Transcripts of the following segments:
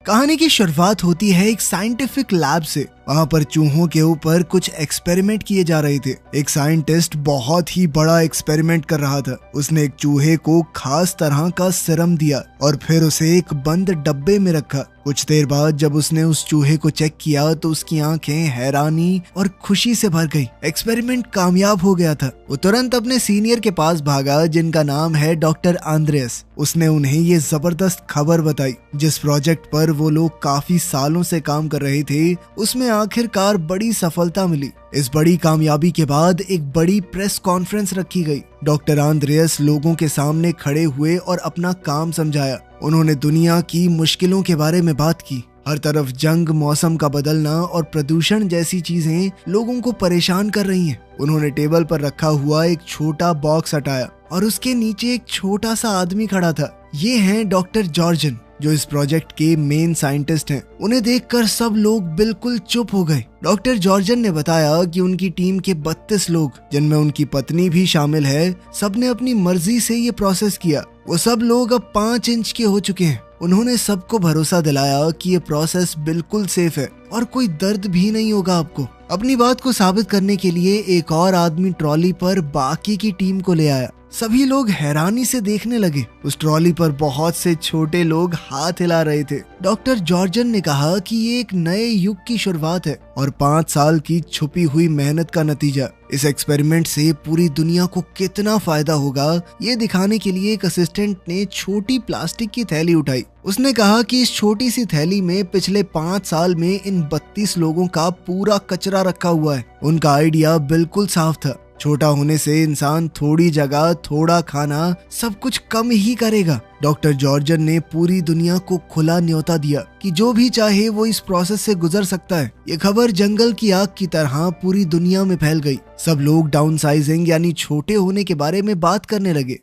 कहानी की शुरुआत होती है एक साइंटिफिक लैब से। वहाँ पर चूहों के ऊपर कुछ एक्सपेरिमेंट किए जा रहे थे। एक साइंटिस्ट बहुत ही बड़ा एक्सपेरिमेंट कर रहा था। उसने एक चूहे को खास तरह का सीरम दिया और फिर उसे एक बंद डब्बे में रखा। कुछ देर बाद जब उसने उस चूहे को चेक किया तो उसकी आंखें हैरानी और खुशी से भर गई। एक्सपेरिमेंट कामयाब हो गया था। वो तुरंत अपने सीनियर के पास भागा जिनका नाम है डॉक्टर आंद्रेस। उसने उन्हें ये जबरदस्त खबर बताई। जिस प्रोजेक्ट पर वो लोग काफी सालों से काम कर रहे थे उसमें आखिरकार बड़ी सफलता मिली। इस बड़ी कामयाबी के बाद एक बड़ी प्रेस कॉन्फ्रेंस रखी गई। डॉक्टर आंद्रेस लोगों के सामने खड़े हुए और अपना काम समझाया। उन्होंने दुनिया की मुश्किलों के बारे में बात की। हर तरफ जंग, मौसम का बदलना और प्रदूषण जैसी चीजें लोगों को परेशान कर रही हैं। उन्होंने टेबल पर रखा हुआ एक छोटा बॉक्स हटाया और उसके नीचे एक छोटा सा आदमी खड़ा था। ये हैं डॉक्टर जॉर्जन, जो इस प्रोजेक्ट के मेन साइंटिस्ट हैं। उन्हें देखकर सब लोग बिल्कुल चुप हो गए। डॉक्टर जॉर्जन ने बताया कि उनकी टीम के 32 लोग, जिनमें उनकी पत्नी भी शामिल है, सबने अपनी मर्जी से ये प्रोसेस किया। वो सब लोग अब 5 इंच के हो चुके हैं। उन्होंने सबको भरोसा दिलाया कि ये प्रोसेस बिल्कुल सेफ है और कोई दर्द भी नहीं होगा आपको। अपनी बात को साबित करने के लिए एक और आदमी ट्रॉली पर बाकी की टीम को ले आया। सभी लोग हैरानी से देखने लगे। उस ट्रॉली पर बहुत से छोटे लोग हाथ हिला रहे थे। डॉक्टर जॉर्जन ने कहा कि ये एक नए युग की शुरुआत है और 5 साल की छुपी हुई मेहनत का नतीजा। इस एक्सपेरिमेंट से पूरी दुनिया को कितना फायदा होगा ये दिखाने के लिए एक असिस्टेंट ने छोटी प्लास्टिक की थैली उठाई। उसने कहा कि इस छोटी सी थैली में पिछले 5 साल में इन 32 लोगों का पूरा कचरा रखा हुआ है। उनका आइडिया बिल्कुल साफ था। छोटा होने से इंसान थोड़ी जगह, थोड़ा खाना, सब कुछ कम ही करेगा। डॉक्टर जॉर्जन ने पूरी दुनिया को खुला न्योता दिया कि जो भी चाहे वो इस प्रोसेस से गुजर सकता है। ये खबर जंगल की आग की तरह पूरी दुनिया में फैल गई। सब लोग डाउनसाइजिंग यानी छोटे होने के बारे में बात करने लगे।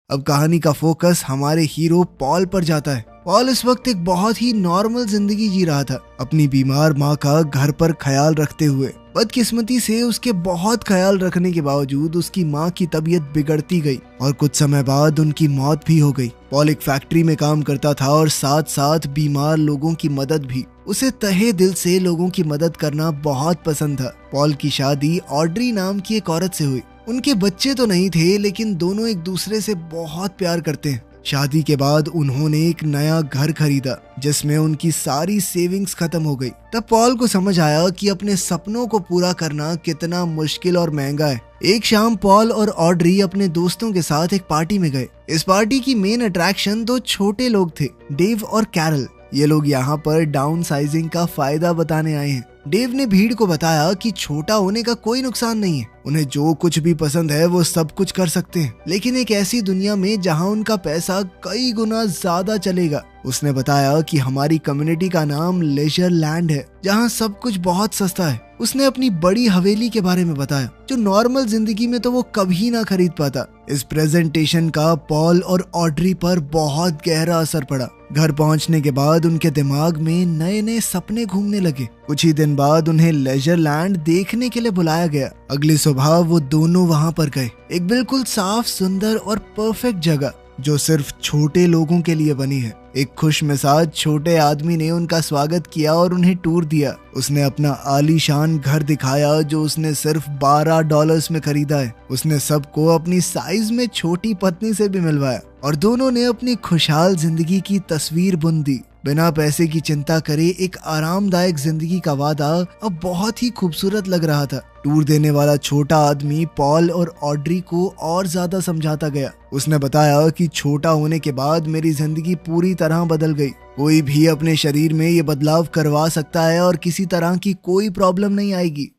अब कहानी का फोकस हमारे हीरो पॉल पर जाता है। पॉल इस वक्त एक बहुत ही नॉर्मल जिंदगी जी रहा था, अपनी बीमार माँ का घर पर ख्याल रखते हुए। बदकिस्मती से उसके बहुत ख्याल रखने के बावजूद उसकी माँ की तबीयत बिगड़ती गई और कुछ समय बाद उनकी मौत भी हो गई। पॉल एक फैक्ट्री में काम करता था और साथ साथ बीमार लोगों की मदद भी। उसे तहे दिल से लोगों की मदद करना बहुत पसंद था। पॉल की शादी ऑड्री नाम की एक औरत से हुई। उनके बच्चे तो नहीं थे, लेकिन दोनों एक दूसरे से बहुत प्यार करते हैं। शादी के बाद उन्होंने एक नया घर खरीदा जिसमें उनकी सारी सेविंग्स खत्म हो गई। तब पॉल को समझ आया कि अपने सपनों को पूरा करना कितना मुश्किल और महंगा है। एक शाम पॉल और ऑड्री अपने दोस्तों के साथ एक पार्टी में गए। इस पार्टी की मेन अट्रैक्शन 2 छोटे लोग थे, डेव और कैरल। ये लोग यहाँ पर डाउन साइजिंग का फायदा बताने आए हैं। डेव ने भीड़ को बताया कि छोटा होने का कोई नुकसान नहीं है। उन्हें जो कुछ भी पसंद है वो सब कुछ कर सकते हैं, लेकिन एक ऐसी दुनिया में जहाँ उनका पैसा कई गुना ज्यादा चलेगा। उसने बताया कि हमारी कम्युनिटी का नाम लेजर लैंड है, जहाँ सब कुछ बहुत सस्ता है। उसने अपनी बड़ी हवेली के बारे में बताया, जो नॉर्मल जिंदगी में तो वो कभी ना खरीद पाता। इस प्रेजेंटेशन का पॉल और ऑड्री पर बहुत गहरा असर पड़ा। घर पहुंचने के बाद उनके दिमाग में नए नए सपने घूमने लगे। कुछ ही दिन बाद उन्हें लेजर लैंड देखने के लिए बुलाया गया। अगली सुबह वो दोनों वहां पर गए। एक बिल्कुल साफ, सुंदर और परफेक्ट जगह जो सिर्फ छोटे लोगों के लिए बनी है। एक खुश मिजाज छोटे आदमी ने उनका स्वागत किया और उन्हें टूर दिया। उसने अपना आलीशान घर दिखाया जो उसने सिर्फ $12 में खरीदा है। उसने सबको अपनी साइज में छोटी पत्नी से भी मिलवाया और दोनों ने अपनी खुशहाल जिंदगी की तस्वीर बुन दी। बिना पैसे की चिंता करे एक आरामदायक जिंदगी का वादा अब बहुत ही खूबसूरत लग रहा था। टूर देने वाला छोटा आदमी पॉल और ऑड्री को और ज्यादा समझाता गया। उसने बताया कि छोटा होने के बाद मेरी जिंदगी पूरी तरह बदल गई। कोई भी अपने शरीर में ये बदलाव करवा सकता है और किसी तरह की कोई प्रॉब्लम नहीं आएगी।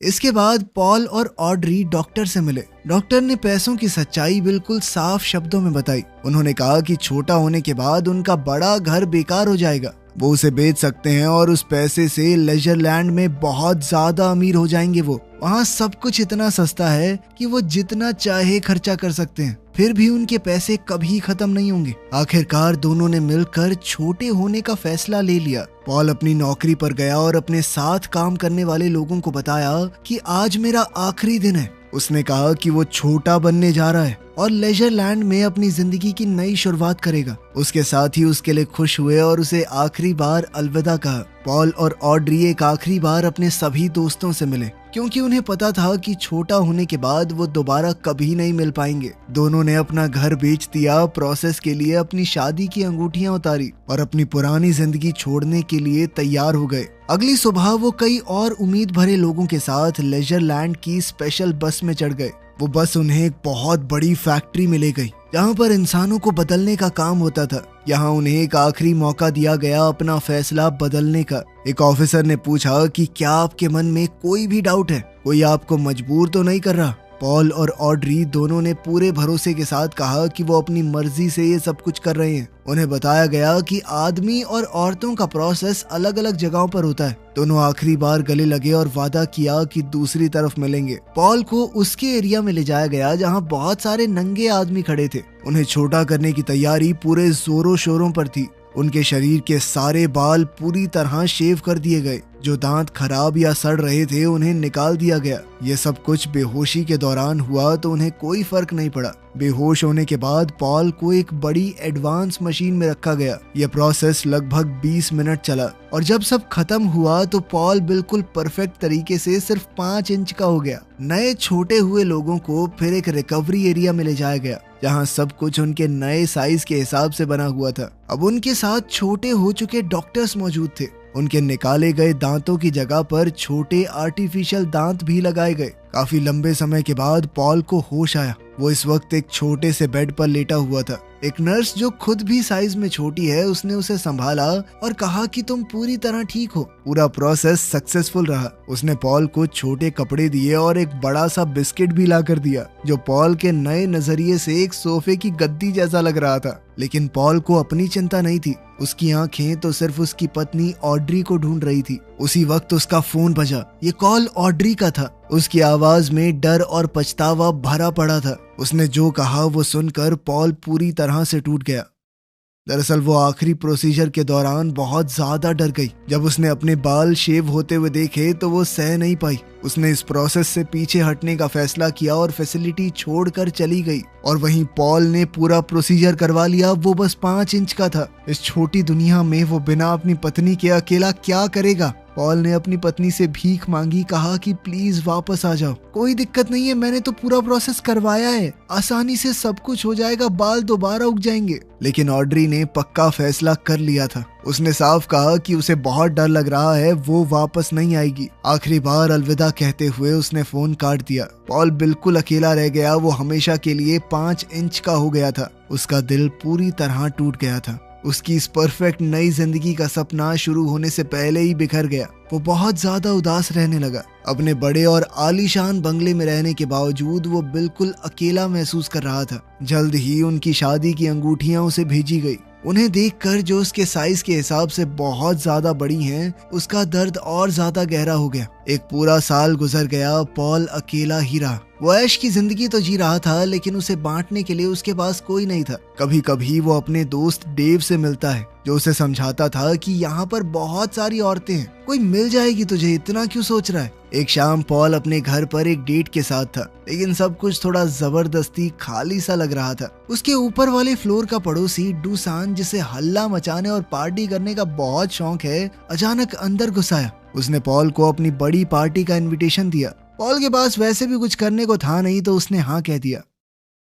इसके बाद पॉल और ऑड्री डॉक्टर से मिले। डॉक्टर ने पैसों की सच्चाई बिल्कुल साफ शब्दों में बताई। उन्होंने कहा कि छोटा होने के बाद उनका बड़ा घर बेकार हो जाएगा। वो उसे बेच सकते हैं और उस पैसे से लेजर लैंड में बहुत ज्यादा अमीर हो जाएंगे। वो वहाँ सब कुछ इतना सस्ता है कि वो जितना चाहे खर्चा कर सकते हैं, फिर भी उनके पैसे कभी खत्म नहीं होंगे। आखिरकार दोनों ने मिलकर छोटे होने का फैसला ले लिया। पॉल अपनी नौकरी पर गया और अपने साथ काम करने वाले लोगों को बताया कि आज मेरा आखिरी दिन है उसने कहा कि वो छोटा बनने जा रहा है और लेजरलैंड में अपनी जिंदगी की नई शुरुआत करेगा। उसके साथ ही उसके लिए खुश हुए और उसे आखिरी बार अलविदा कहा। पॉल और ऑड्री एक आखिरी बार अपने सभी दोस्तों से मिले क्योंकि उन्हें पता था कि छोटा होने के बाद वो दोबारा कभी नहीं मिल पाएंगे। दोनों ने अपना घर बेच दिया, प्रोसेस के लिए अपनी शादी की अंगूठियां उतारी और अपनी पुरानी जिंदगी छोड़ने के लिए तैयार हो गए। अगली सुबह वो कई और उम्मीद भरे लोगों के साथ लेजरलैंड की स्पेशल बस में चढ़ गए। वो बस उन्हें एक बहुत बड़ी फैक्ट्री में ले गई जहाँ पर इंसानों को बदलने का काम होता था। यहाँ उन्हें एक आखिरी मौका दिया गया अपना फैसला बदलने का। एक ऑफिसर ने पूछा कि क्या आपके मन में कोई भी डाउट है, कोई आपको मजबूर तो नहीं कर रहा? पॉल और ऑड्री दोनों ने पूरे भरोसे के साथ कहा कि वो अपनी मर्जी से ये सब कुछ कर रहे हैं। उन्हें बताया गया कि आदमी और औरतों का प्रोसेस अलग अलग जगहों पर होता है। दोनों आखिरी बार गले लगे और वादा किया कि दूसरी तरफ मिलेंगे। पॉल को उसके एरिया में ले जाया गया जहां बहुत सारे नंगे आदमी खड़े थे। उन्हें छोटा करने की तैयारी पूरे जोरों शोरों पर थी। उनके शरीर के सारे बाल पूरी तरह शेव कर दिए गए। जो दांत खराब या सड़ रहे थे उन्हें निकाल दिया गया। ये सब कुछ बेहोशी के दौरान हुआ तो उन्हें कोई फर्क नहीं पड़ा। बेहोश होने के बाद पॉल को एक बड़ी एडवांस मशीन में रखा गया। यह प्रोसेस लगभग 20 मिनट चला और जब सब खत्म हुआ तो पॉल बिल्कुल परफेक्ट तरीके से सिर्फ 5 इंच का हो गया। नए छोटे हुए लोगों को फिर एक रिकवरी एरिया में ले जाया गया जहाँ सब कुछ उनके नए साइज के हिसाब से बना हुआ था। अब उनके साथ छोटे हो चुके डॉक्टर्स मौजूद थे। उनके निकाले गए दांतों की जगह पर छोटे आर्टिफिशियल दांत भी लगाए गए। काफी लंबे समय के बाद पॉल को होश आया। वो इस वक्त एक छोटे से बेड पर लेटा हुआ था। एक नर्स जो खुद भी साइज में छोटी है उसने उसे संभाला और कहा कि तुम पूरी तरह ठीक हो। पूरा प्रोसेस सक्सेसफुल रहा। उसने पॉल को छोटे कपड़े दिए और एक बड़ा सा बिस्किट भी ला कर दिया जो पॉल के नए नजरिए से एक सोफे की गद्दी जैसा लग रहा था। लेकिन पॉल को अपनी चिंता नहीं थी। उसकी आंखें तो सिर्फ उसकी पत्नी ऑड्री को ढूंढ रही थी। उसी वक्त उसका फोन बजा। ये कॉल ऑड्री का था। उसकी आवाज में डर और पछतावा भरा पड़ा था। उसने जो कहा वो सुनकर पॉल पूरी तरह से टूट गया। दरअसल वो आखिरी प्रोसीजर के दौरान बहुत ज्यादा डर गई। जब उसने अपने बाल शेव होते हुए देखे तो वो सह नहीं पाई। उसने इस प्रोसेस से पीछे हटने का फैसला किया और फैसिलिटी छोड़कर चली गई। और वहीं पॉल ने पूरा प्रोसीजर करवा लिया। वो बस 5 इंच का था। इस छोटी दुनिया में वो बिना अपनी पत्नी के अकेला क्या करेगा? पॉल ने अपनी पत्नी से भीख मांगी, कहा कि प्लीज वापस आ जाओ। कोई दिक्कत नहीं है, मैंने तो पूरा प्रोसेस करवाया है, आसानी से सब कुछ हो जाएगा, बाल दोबारा उग जाएंगे। लेकिन ऑड्री ने पक्का फैसला कर लिया था। उसने साफ कहा कि उसे बहुत डर लग रहा है, वो वापस नहीं आएगी। आखिरी बार अलविदा कहते हुए उसने फोन काट दिया। पॉल बिल्कुल अकेला रह गया। वो हमेशा के लिए 5 इंच का हो गया था। उसका दिल पूरी तरह टूट गया था। उसकी इस परफेक्ट नई जिंदगी का सपना शुरू होने से पहले ही बिखर गया। वो बहुत ज्यादा उदास रहने लगा। अपने बड़े और आलीशान बंगले में रहने के बावजूद वो बिल्कुल अकेला महसूस कर रहा था। जल्द ही उनकी शादी की अंगूठियां उसे भेजी गई। उन्हें देखकर जो उसके साइज के हिसाब से बहुत ज्यादा बड़ी हैं, उसका दर्द और ज्यादा गहरा हो गया। एक पूरा साल गुजर गया। पॉल अकेला ही रहा। वो ऐश की जिंदगी तो जी रहा था लेकिन उसे बांटने के लिए उसके पास कोई नहीं था। कभी कभी वो अपने दोस्त डेव से मिलता है जो उसे समझाता था कि यहाँ पर बहुत सारी औरतें हैं, कोई मिल जाएगी तुझे, इतना क्यों सोच रहा है। एक शाम पॉल अपने घर पर एक डेट के साथ था लेकिन सब कुछ थोड़ा जबरदस्ती खाली सा लग रहा था। उसके ऊपर वाले फ्लोर का पड़ोसी डूसान, जिसे हल्ला मचाने और पार्टी करने का बहुत शौक है, अचानक अंदर घुस आया। उसने पॉल को अपनी बड़ी पार्टी का इनविटेशन दिया। पॉल के पास वैसे भी कुछ करने को था नहीं तो उसने हाँ कह दिया।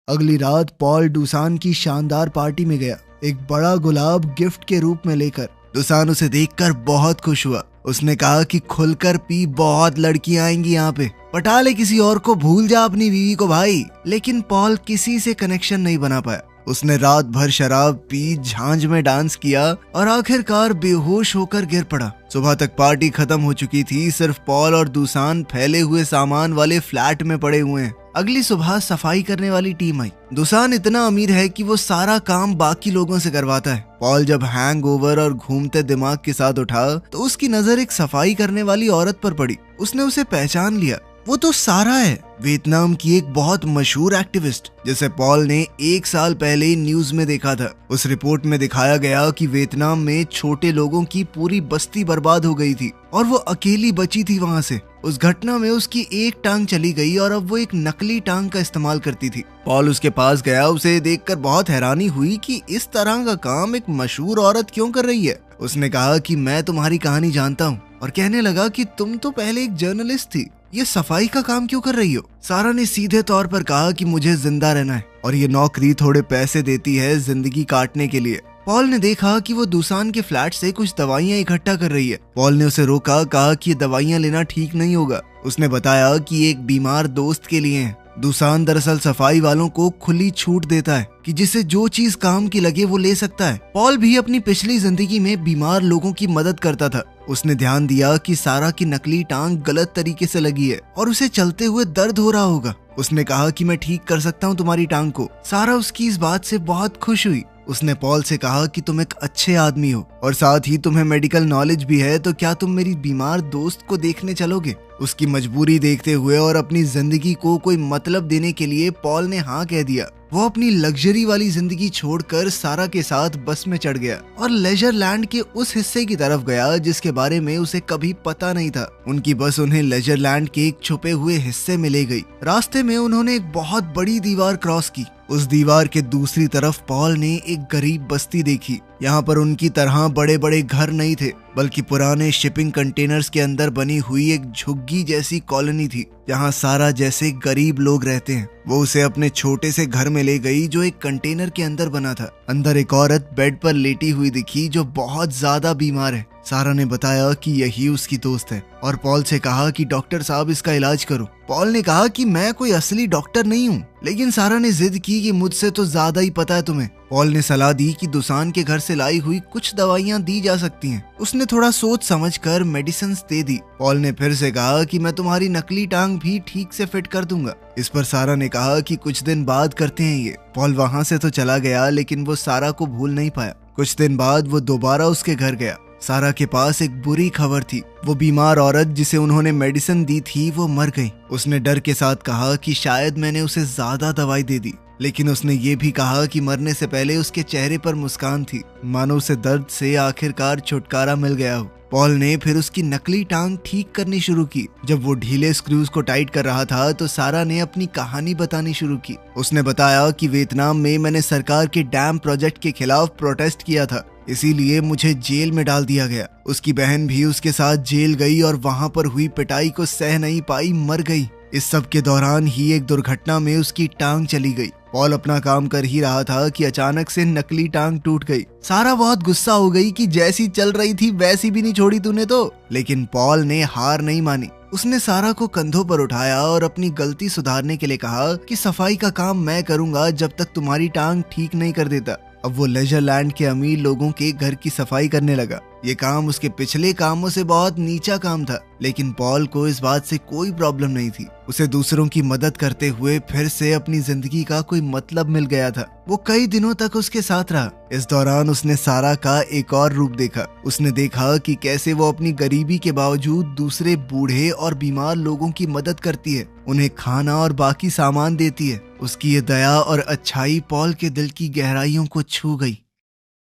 अगली रात पॉल डूसान की शानदार पार्टी में गया, एक बड़ा गुलाब गिफ्ट के रूप में लेकर। डूसान उसे देखकर बहुत खुश हुआ। उसने कहा कि खुलकर पी, बहुत लड़कियां आएंगी यहाँ पे, पटा ले किसी और को, भूल जा अपनी बीवी को भाई। लेकिन पॉल किसी से कनेक्शन नहीं बना पाया। उसने रात भर शराब पी, झांझ में डांस किया और आखिरकार बेहोश होकर गिर पड़ा। सुबह तक पार्टी खत्म हो चुकी थी। सिर्फ पॉल और डूसान फैले हुए सामान वाले फ्लैट में पड़े हुए हैं। अगली सुबह सफाई करने वाली टीम आई। डूसान इतना अमीर है कि वो सारा काम बाकी लोगों से करवाता है। पॉल जब हैंगओवर और घूमते दिमाग के साथ उठा तो उसकी नजर एक सफाई करने वाली औरत पर पड़ी। उसने उसे पहचान लिया। वो तो सारा है, वियतनाम की एक बहुत मशहूर एक्टिविस्ट जिसे पॉल ने 1 साल पहले न्यूज में देखा था। उस रिपोर्ट में दिखाया गया कि वियतनाम में छोटे लोगों की पूरी बस्ती बर्बाद हो गई थी और वो अकेली बची थी वहां से। उस घटना में उसकी एक टांग चली गई और अब वो एक नकली टांग का इस्तेमाल करती थी। पॉल उसके पास गया, उसे देखकर बहुत हैरानी हुई कि इस तरह का काम एक मशहूर औरत क्यों कर रही है। उसने कहा कि मैं तुम्हारी कहानी जानता हूँ और कहने लगा कि तुम तो पहले एक जर्नलिस्ट थी, ये सफाई का काम क्यों कर रही हो। सारा ने सीधे तौर पर कहा कि मुझे जिंदा रहना है और ये नौकरी थोड़े पैसे देती है जिंदगी काटने के लिए। पॉल ने देखा कि वो दुसान के फ्लैट से कुछ दवाइयां इकट्ठा कर रही है। पॉल ने उसे रोका, कहा कि ये दवाइयां लेना ठीक नहीं होगा। उसने बताया कि एक बीमार दोस्त के लिए है। दुसान दरअसल सफाई वालों को खुली छूट देता है कि जिसे जो चीज काम की लगे वो ले सकता है। पॉल भी अपनी पिछली जिंदगी में बीमार लोगों की मदद करता था। उसने ध्यान दिया कि सारा की नकली टांग गलत तरीके से लगी है और उसे चलते हुए दर्द हो रहा होगा। उसने कहा कि मैं ठीक कर सकता हूँ तुम्हारी टांग को। सारा उसकी इस बात से बहुत खुश हुई। उसने पॉल से कहा कि तुम एक अच्छे आदमी हो और साथ ही तुम्हें मेडिकल नॉलेज भी है, तो क्या तुम मेरी बीमार दोस्त को देखने चलोगे। उसकी मजबूरी देखते हुए और अपनी जिंदगी को कोई मतलब देने के लिए पॉल ने हाँ कह दिया। वो अपनी लग्जरी वाली जिंदगी छोड़कर सारा के साथ बस में चढ़ गया और लेजर लैंड के उस हिस्से की तरफ गया जिसके बारे में उसे कभी पता नहीं था। उनकी बस उन्हें लेजर लैंड के एक छुपे हुए हिस्से में ले गई। रास्ते में उन्होंने एक बहुत बड़ी दीवार क्रॉस की। उस दीवार के दूसरी तरफ पॉल ने एक गरीब बस्ती देखी। यहाँ पर उनकी तरह बड़े बड़े घर नहीं थे, बल्कि पुराने शिपिंग कंटेनर्स के अंदर बनी हुई एक झुग्गी जैसी कॉलोनी थी जहाँ सारा जैसे गरीब लोग रहते हैं। वो उसे अपने छोटे से घर में ले गई जो एक कंटेनर के अंदर बना था। अंदर एक औरत बेड पर लेटी हुई दिखी जो बहुत ज्यादा बीमार है। सारा ने बताया कि यही उसकी दोस्त है और पॉल से कहा कि डॉक्टर साहब इसका इलाज करो। पॉल ने कहा कि मैं कोई असली डॉक्टर नहीं हूँ, लेकिन सारा ने जिद की कि मुझसे तो ज्यादा ही पता है तुम्हें। पॉल ने सलाह दी कि दुसान के घर से लाई हुई कुछ दवाइयाँ दी जा सकती हैं। उसने थोड़ा सोच समझकर मेडिसिन दे दी। पॉल ने फिर से कहा कि मैं तुम्हारी नकली टांग भी ठीक से फिट कर दूंगा। इस पर सारा ने कहा कि कुछ दिन बाद करते हैं ये। पॉल वहाँ से तो चला गया, लेकिन वो सारा को भूल नहीं पाया। कुछ दिन बाद वो दोबारा उसके घर गया। सारा के पास एक बुरी खबर थी। वो बीमार औरत जिसे उन्होंने मेडिसिन दी थी वो मर गई। उसने डर के साथ कहा कि शायद मैंने उसे ज्यादा दवाई दे दी, लेकिन उसने ये भी कहा कि मरने से पहले उसके चेहरे पर मुस्कान थी, मानो उसे दर्द से आखिरकार छुटकारा मिल गया हो। पॉल ने फिर उसकी नकली टांग ठीक करनी शुरू की। जब वो ढीले स्क्रूज को टाइट कर रहा था तो सारा ने अपनी कहानी बतानी शुरू की। उसने बताया कि वियतनाम में मैंने सरकार के डैम प्रोजेक्ट के खिलाफ प्रोटेस्ट किया था, इसीलिए मुझे जेल में डाल दिया गया। उसकी बहन भी उसके साथ जेल गई और वहां पर हुई पिटाई को सह नहीं पाई, मर गई। इस सब के दौरान ही एक दुर्घटना में उसकी टांग चली गई। पॉल अपना काम कर ही रहा था कि अचानक से नकली टांग टूट गई। सारा बहुत गुस्सा हो गई कि जैसी चल रही थी वैसी भी नहीं छोड़ी तूने तो। लेकिन पॉल ने हार नहीं मानी। उसने सारा को कंधों पर उठाया और अपनी गलती सुधारने के लिए कहा कि सफाई का काम मैं करूंगा जब तक तुम्हारी टांग ठीक नहीं कर देता। अब वो लेजर लैंड के अमीर लोगों के घर की सफाई करने लगा। ये काम उसके पिछले कामों से बहुत नीचा काम था, लेकिन पॉल को इस बात से कोई प्रॉब्लम नहीं थी। उसे दूसरों की मदद करते हुए फिर से अपनी जिंदगी का कोई मतलब मिल गया था। वो कई दिनों तक उसके साथ रहा। इस दौरान उसने सारा का एक और रूप देखा। उसने देखा कि कैसे वो अपनी गरीबी के बावजूद दूसरे बूढ़े और बीमार लोगों की मदद करती है, उन्हें खाना और बाकी सामान देती है। उसकी ये दया और अच्छाई पॉल के दिल की गहराइयों को छू गई।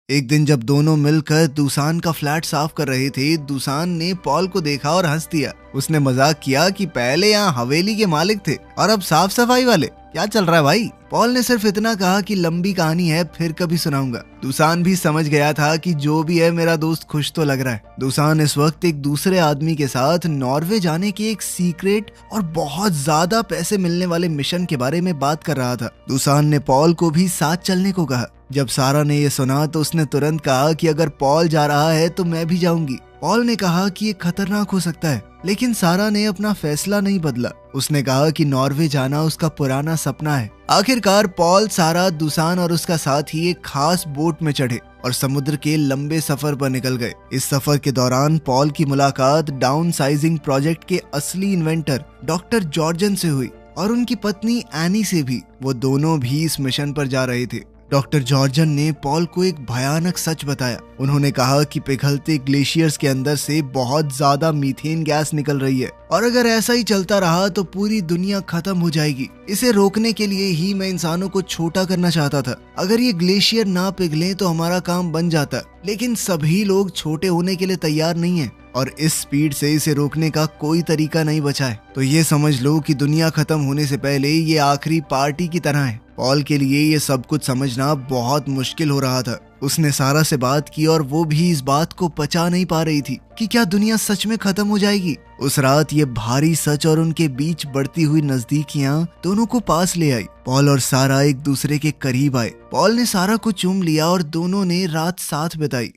एक दिन जब दोनों मिलकर दुसान का फ्लैट साफ कर रहे थे, दुसान ने पॉल को देखा और हंस दिया। उसने मजाक किया कि पहले यहाँ हवेली के मालिक थे और अब साफ सफाई वाले, क्या चल रहा है भाई। पॉल ने सिर्फ इतना कहा कि लंबी कहानी है, फिर कभी सुनाऊंगा। दुसान भी समझ गया था कि जो भी है मेरा दोस्त खुश तो लग रहा है। दुसान इस वक्त एक दूसरे आदमी के साथ नॉर्वे जाने के एक सीक्रेट और बहुत ज्यादा पैसे मिलने वाले मिशन के बारे में बात कर रहा था। दुसान ने पॉल को भी साथ चलने को कहा। जब सारा ने ये सुना तो उसने तुरंत कहा कि अगर पॉल जा रहा है तो मैं भी जाऊंगी। पॉल ने कहा कि ये खतरनाक हो सकता है, लेकिन सारा ने अपना फैसला नहीं बदला। उसने कहा कि नॉर्वे जाना उसका पुराना सपना है। आखिरकार पॉल, सारा, दुसान और उसका साथी एक खास बोट में चढ़े और समुद्र के लंबे सफर पर निकल गए। इस सफर के दौरान पॉल की मुलाकात डाउन साइजिंग प्रोजेक्ट के असली इन्वेंटर डॉक्टर जॉर्जन से हुई और उनकी पत्नी एनी से भी। वो दोनों भी इस मिशन पर जा रहे थे। डॉक्टर जॉर्जन ने पॉल को एक भयानक सच बताया। उन्होंने कहा कि पिघलते ग्लेशियर्स के अंदर से बहुत ज्यादा मीथेन गैस निकल रही है और अगर ऐसा ही चलता रहा तो पूरी दुनिया खत्म हो जाएगी। इसे रोकने के लिए ही मैं इंसानों को छोटा करना चाहता था। अगर ये ग्लेशियर ना पिघले तो हमारा काम बन जाता, लेकिन सभी लोग छोटे होने के लिए तैयार नहीं है और इस स्पीड से इसे रोकने का कोई तरीका नहीं बचा है। तो ये समझ लो कि दुनिया खत्म होने से पहले ये आखिरी पार्टी की तरह है। पॉल के लिए ये सब कुछ समझना बहुत मुश्किल हो रहा था। उसने सारा से बात की और वो भी इस बात को पचा नहीं पा रही थी कि क्या दुनिया सच में खत्म हो जाएगी। उस रात ये भारी सच और उनके बीच बढ़ती हुई नजदीकियां दोनों को पास ले आई। पॉल और सारा एक दूसरे के करीब आए। पॉल ने सारा को चूम लिया और दोनों ने रात साथ बिताई।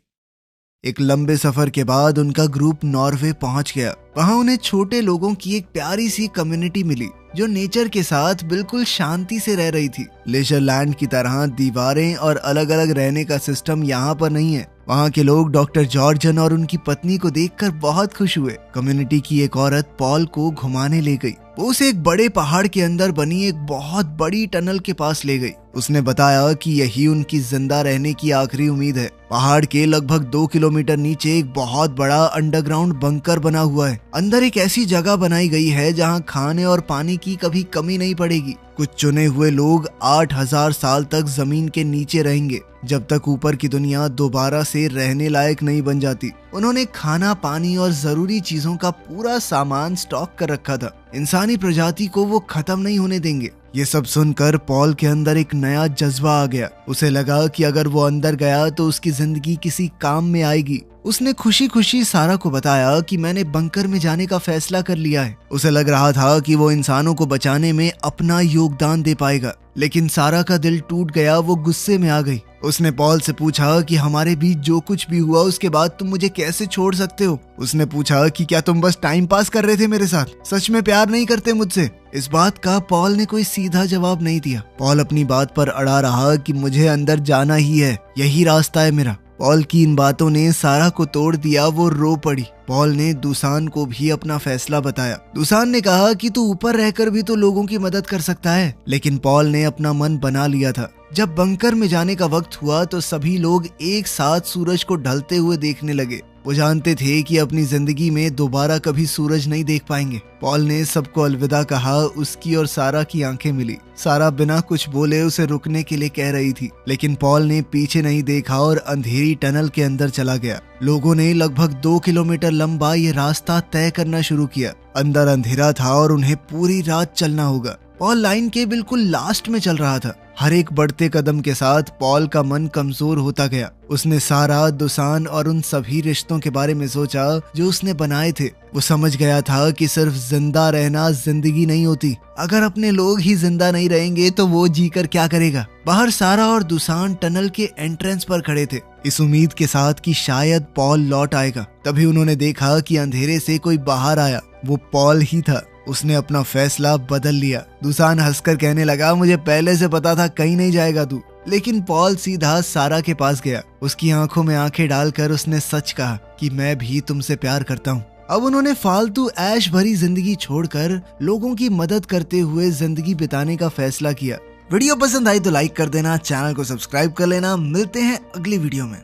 एक लंबे सफर के बाद उनका ग्रुप नॉर्वे पहुंच गया। वहां उन्हें छोटे लोगों की एक प्यारी सी कम्युनिटी मिली जो नेचर के साथ बिल्कुल शांति से रह रही थी। लेजरलैंड की तरह दीवारें और अलग अलग रहने का सिस्टम यहाँ पर नहीं है। वहाँ के लोग डॉक्टर जॉर्जन और उनकी पत्नी को देखकर बहुत खुश हुए। कम्युनिटी की एक औरत पॉल को घुमाने ले गई। वो उसे एक बड़े पहाड़ के अंदर बनी एक बहुत बड़ी टनल के पास ले गई। उसने बताया कि यही उनकी जिंदा रहने की आखिरी उम्मीद है। पहाड़ के लगभग 2 किलोमीटर नीचे एक बहुत बड़ा अंडरग्राउंड बंकर बना हुआ है। अंदर एक ऐसी जगह बनाई गई है जहां खाने और पानी की कभी कमी नहीं पड़ेगी। कुछ चुने हुए लोग 8000 साल तक जमीन के नीचे रहेंगे जब तक ऊपर की दुनिया दोबारा से रहने लायक नहीं बन जाती। उन्होंने खाना, पानी और जरूरी चीजों का पूरा सामान स्टॉक कर रखा था। इंसानी प्रजाति को वो खत्म नहीं होने देंगे। ये सब सुनकर पॉल के अंदर एक नया जज्बा आ गया। उसे लगा कि अगर वो अंदर गया तो उसकी जिंदगी किसी काम में आएगी। उसने खुशी खुशी सारा को बताया कि मैंने बंकर में जाने का फैसला कर लिया है। उसे लग रहा था कि वो इंसानों को बचाने में अपना योगदान दे पाएगा, लेकिन सारा का दिल टूट गया। वो गुस्से में आ गई। उसने पॉल से पूछा कि हमारे बीच जो कुछ भी हुआ उसके बाद तुम मुझे कैसे छोड़ सकते हो। उसने पूछा कि क्या तुम बस टाइम पास कर रहे थे मेरे साथ, सच में प्यार नहीं करते मुझसे। इस बात का पॉल ने कोई सीधा जवाब नहीं दिया। पॉल अपनी बात पर अड़ा रहा कि मुझे अंदर जाना ही है, यही रास्ता है मेरा। पॉल की इन बातों ने सारा को तोड़ दिया। वो रो पड़ी। पॉल ने दुसान को भी अपना फैसला बताया। दुसान ने कहा कि तू ऊपर रहकर भी तो लोगों की मदद कर सकता है, लेकिन पॉल ने अपना मन बना लिया था। जब बंकर में जाने का वक्त हुआ तो सभी लोग एक साथ सूरज को ढलते हुए देखने लगे। वो जानते थे कि अपनी जिंदगी में दोबारा कभी सूरज नहीं देख पाएंगे। पॉल ने सबको अलविदा कहा। उसकी और सारा की आंखें मिली। सारा बिना कुछ बोले उसे रुकने के लिए कह रही थी, लेकिन पॉल ने पीछे नहीं देखा और अंधेरी टनल के अंदर चला गया। लोगों ने लगभग 2 किलोमीटर लंबा ये रास्ता तय करना शुरू किया। अंदर अंधेरा था और उन्हें पूरी रात चलना होगा। पॉल लाइन के बिल्कुल लास्ट में चल रहा था। हर एक बढ़ते कदम के साथ पॉल का मन कमजोर होता गया। उसने सारा, दुसान और उन सभी रिश्तों के बारे में सोचा जो उसने बनाए थे। वो समझ गया था कि सिर्फ जिंदा रहना जिंदगी नहीं होती। अगर अपने लोग ही जिंदा नहीं रहेंगे तो वो जीकर क्या करेगा। बाहर सारा और दुसान टनल के एंट्रेंस पर खड़े थे, इस उम्मीद के साथ कि शायद पॉल लौट आएगा। तभी उन्होंने देखा कि अंधेरे से कोई बाहर आया। वो पॉल ही था। उसने अपना फैसला बदल लिया। दुसान हंसकर कहने लगा, मुझे पहले से पता था कहीं नहीं जाएगा तू। लेकिन पॉल सीधा सारा के पास गया। उसकी आंखों में आंखें डालकर उसने सच कहा कि मैं भी तुमसे प्यार करता हूँ। अब उन्होंने फालतू ऐश भरी जिंदगी छोड़कर लोगों की मदद करते हुए जिंदगी बिताने का फैसला किया। वीडियो पसंद आई तो लाइक कर देना, चैनल को सब्सक्राइब कर लेना। मिलते हैं अगली वीडियो में।